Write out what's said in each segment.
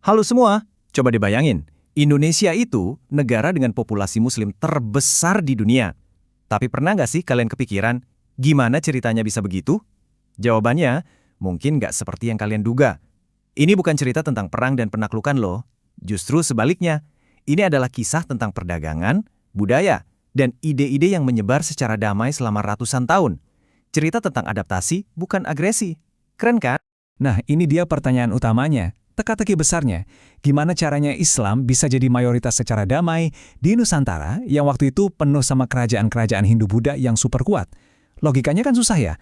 Halo semua, coba dibayangin, Indonesia itu negara dengan populasi muslim terbesar di dunia. Tapi pernah nggak sih kalian kepikiran, gimana ceritanya bisa begitu? Jawabannya, mungkin nggak seperti yang kalian duga. Ini bukan cerita tentang perang dan penaklukan loh. Justru sebaliknya, ini adalah kisah tentang perdagangan, budaya, dan ide-ide yang menyebar secara damai selama ratusan tahun. Cerita tentang adaptasi, bukan agresi. Keren kan? Nah, ini dia pertanyaan utamanya. Teka-teki besarnya, gimana caranya Islam bisa jadi mayoritas secara damai di Nusantara yang waktu itu penuh sama kerajaan-kerajaan Hindu-Buddha yang super kuat? Logikanya kan susah ya?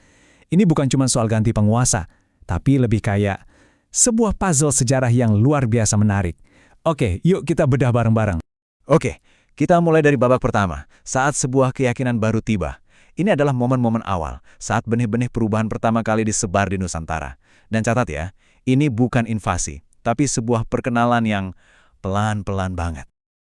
Ini bukan cuma soal ganti penguasa, tapi lebih kayak sebuah puzzle sejarah yang luar biasa menarik. Oke, yuk kita bedah bareng-bareng. Oke, kita mulai dari babak pertama, saat sebuah keyakinan baru tiba. Ini adalah momen-momen awal, saat benih-benih perubahan pertama kali disebar di Nusantara. Dan catat ya, ini bukan invasi, tapi sebuah perkenalan yang pelan-pelan banget.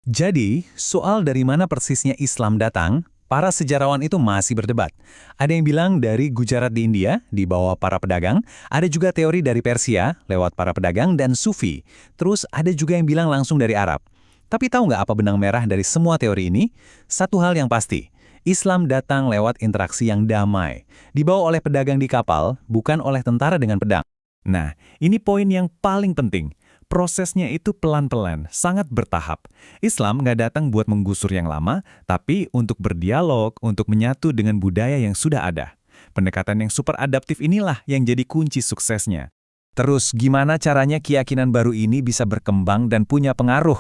Jadi, soal dari mana persisnya Islam datang, para sejarawan itu masih berdebat. Ada yang bilang dari Gujarat di India, di bawah para pedagang. Ada juga teori dari Persia, lewat para pedagang dan Sufi. Terus ada juga yang bilang langsung dari Arab. Tapi tahu nggak apa benang merah dari semua teori ini? Satu hal yang pasti, Islam datang lewat interaksi yang damai. Dibawa oleh pedagang di kapal, bukan oleh tentara dengan pedang. Nah, ini poin yang paling penting. Prosesnya itu pelan-pelan, sangat bertahap. Islam nggak datang buat menggusur yang lama, tapi untuk berdialog, untuk menyatu dengan budaya yang sudah ada. Pendekatan yang super adaptif inilah yang jadi kunci suksesnya. Terus, gimana caranya keyakinan baru ini bisa berkembang dan punya pengaruh?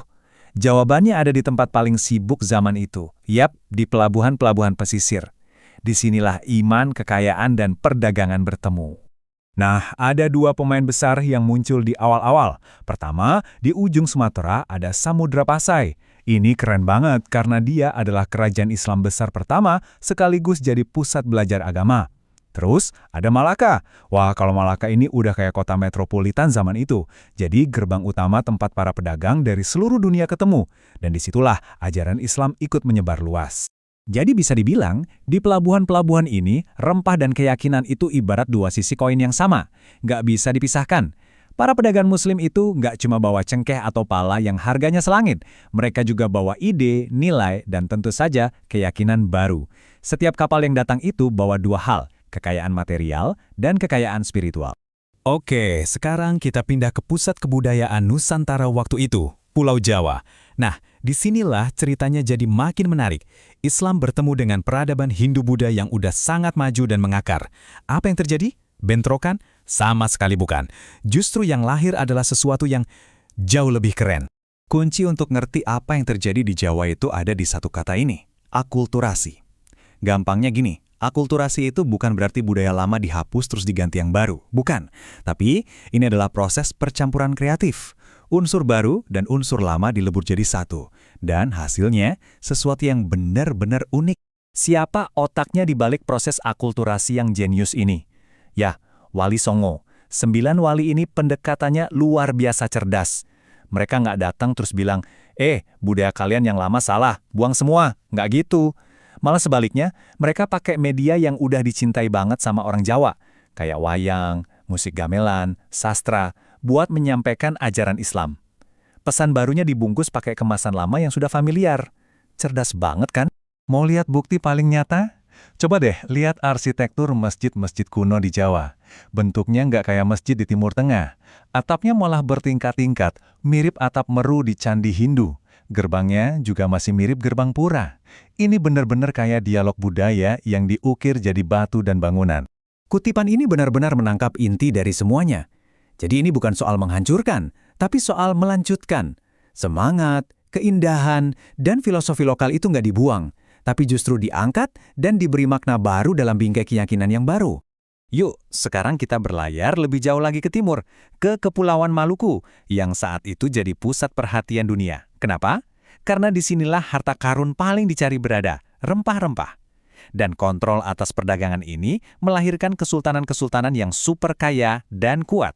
Jawabannya ada di tempat paling sibuk zaman itu. Yap, di pelabuhan-pelabuhan pesisir. Disinilah iman, kekayaan, dan perdagangan bertemu. Nah, ada dua pemain besar yang muncul di awal-awal. Pertama, di ujung Sumatera ada Samudra Pasai. Ini keren banget karena dia adalah kerajaan Islam besar pertama sekaligus jadi pusat belajar agama. Terus, ada Malaka. Wah, kalau Malaka ini udah kayak kota metropolitan zaman itu. Jadi, gerbang utama tempat para pedagang dari seluruh dunia ketemu. Dan disitulah ajaran Islam ikut menyebar luas. Jadi bisa dibilang, di pelabuhan-pelabuhan ini, rempah dan keyakinan itu ibarat dua sisi koin yang sama. Nggak bisa dipisahkan. Para pedagang muslim itu nggak cuma bawa cengkeh atau pala yang harganya selangit. Mereka juga bawa ide, nilai, dan tentu saja keyakinan baru. Setiap kapal yang datang itu bawa dua hal, kekayaan material dan kekayaan spiritual. Oke, sekarang kita pindah ke pusat kebudayaan Nusantara waktu itu, Pulau Jawa. Nah, disinilah ceritanya jadi makin menarik. Islam bertemu dengan peradaban Hindu-Buddha yang udah sangat maju dan mengakar. Apa yang terjadi? Bentrokan? Sama sekali bukan. Justru yang lahir adalah sesuatu yang jauh lebih keren. Kunci untuk ngerti apa yang terjadi di Jawa itu ada di satu kata ini, akulturasi. Gampangnya gini, akulturasi itu bukan berarti budaya lama dihapus terus diganti yang baru. Bukan. Tapi ini adalah proses percampuran kreatif. Unsur baru dan unsur lama dilebur jadi satu. Dan hasilnya sesuatu yang benar-benar unik. Siapa otaknya di balik proses akulturasi yang jenius ini? Ya, Wali Songo. 9 wali ini pendekatannya luar biasa cerdas. Mereka nggak datang terus bilang, budaya kalian yang lama salah, buang semua. Nggak gitu. Malah sebaliknya, mereka pakai media yang udah dicintai banget sama orang Jawa. Kayak wayang, musik gamelan, sastra, buat menyampaikan ajaran Islam. Pesan barunya dibungkus pakai kemasan lama yang sudah familiar. Cerdas banget kan? Mau lihat bukti paling nyata? Coba deh lihat arsitektur masjid-masjid kuno di Jawa. Bentuknya nggak kayak masjid di Timur Tengah. Atapnya malah bertingkat-tingkat, mirip atap Meru di Candi Hindu. Gerbangnya juga masih mirip gerbang pura. Ini benar-benar kayak dialog budaya yang diukir jadi batu dan bangunan. Kutipan ini benar-benar menangkap inti dari semuanya. Jadi ini bukan soal menghancurkan, tapi soal melanjutkan. Semangat, keindahan, dan filosofi lokal itu nggak dibuang, tapi justru diangkat dan diberi makna baru dalam bingkai keyakinan yang baru. Yuk, sekarang kita berlayar lebih jauh lagi ke timur, ke Kepulauan Maluku, yang saat itu jadi pusat perhatian dunia. Kenapa? Karena disinilah harta karun paling dicari berada, rempah-rempah. Dan kontrol atas perdagangan ini melahirkan kesultanan-kesultanan yang super kaya dan kuat.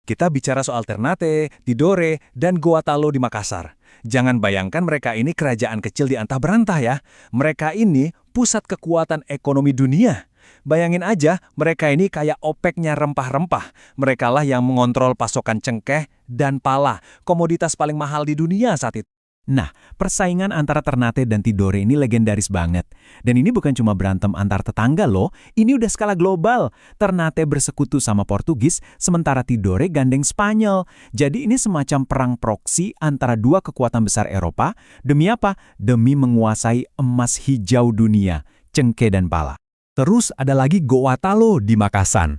Kita bicara soal Ternate, Tidore, dan Goa Talo di Makassar. Jangan bayangkan mereka ini kerajaan kecil di antah berantah ya. Mereka ini pusat kekuatan ekonomi dunia. Bayangin aja, mereka ini kayak OPEC-nya rempah-rempah. Merekalah yang mengontrol pasokan cengkeh dan pala, komoditas paling mahal di dunia saat itu. Nah, persaingan antara Ternate dan Tidore ini legendaris banget. Dan ini bukan cuma berantem antar tetangga loh, ini udah skala global. Ternate bersekutu sama Portugis, sementara Tidore gandeng Spanyol. Jadi ini semacam perang proksi antara dua kekuatan besar Eropa. Demi apa? Demi menguasai emas hijau dunia, cengkeh dan pala. Terus ada lagi Goatalo di Makassar.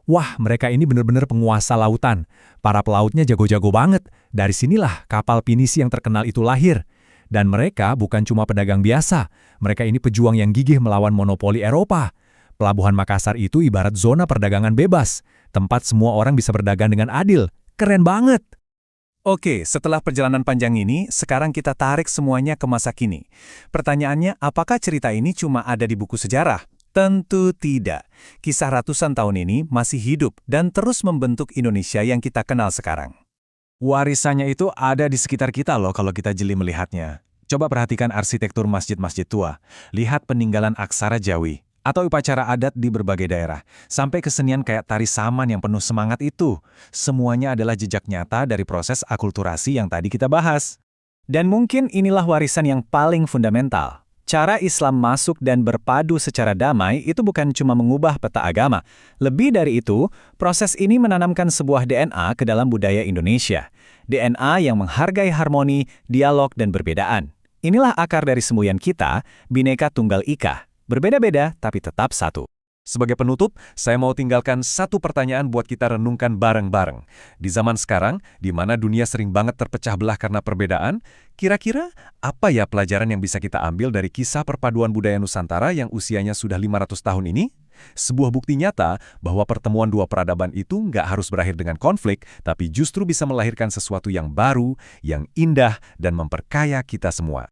Wah, mereka ini benar-benar penguasa lautan. Para pelautnya jago-jago banget. Dari sinilah kapal pinisi yang terkenal itu lahir. Dan mereka bukan cuma pedagang biasa. Mereka ini pejuang yang gigih melawan monopoli Eropa. Pelabuhan Makassar itu ibarat zona perdagangan bebas. Tempat semua orang bisa berdagang dengan adil. Keren banget! Oke, setelah perjalanan panjang ini, sekarang kita tarik semuanya ke masa kini. Pertanyaannya, apakah cerita ini cuma ada di buku sejarah? Tentu tidak. Kisah ratusan tahun ini masih hidup dan terus membentuk Indonesia yang kita kenal sekarang. Warisannya itu ada di sekitar kita loh kalau kita jeli melihatnya. Coba perhatikan arsitektur masjid-masjid tua. Lihat peninggalan aksara Jawi atau upacara adat di berbagai daerah. Sampai kesenian kayak tari saman yang penuh semangat itu. Semuanya adalah jejak nyata dari proses akulturasi yang tadi kita bahas. Dan mungkin inilah warisan yang paling fundamental. Cara Islam masuk dan berpadu secara damai itu bukan cuma mengubah peta agama. Lebih dari itu, proses ini menanamkan sebuah DNA ke dalam budaya Indonesia. DNA yang menghargai harmoni, dialog, dan perbedaan. Inilah akar dari semboyan kita, Bhinneka Tunggal Ika. Berbeda-beda, tapi tetap satu. Sebagai penutup, saya mau tinggalkan satu pertanyaan buat kita renungkan bareng-bareng. Di zaman sekarang, di mana dunia sering banget terpecah belah karena perbedaan, kira-kira apa ya pelajaran yang bisa kita ambil dari kisah perpaduan budaya Nusantara yang usianya sudah 500 tahun ini? Sebuah bukti nyata bahwa pertemuan dua peradaban itu nggak harus berakhir dengan konflik, tapi justru bisa melahirkan sesuatu yang baru, yang indah, dan memperkaya kita semua.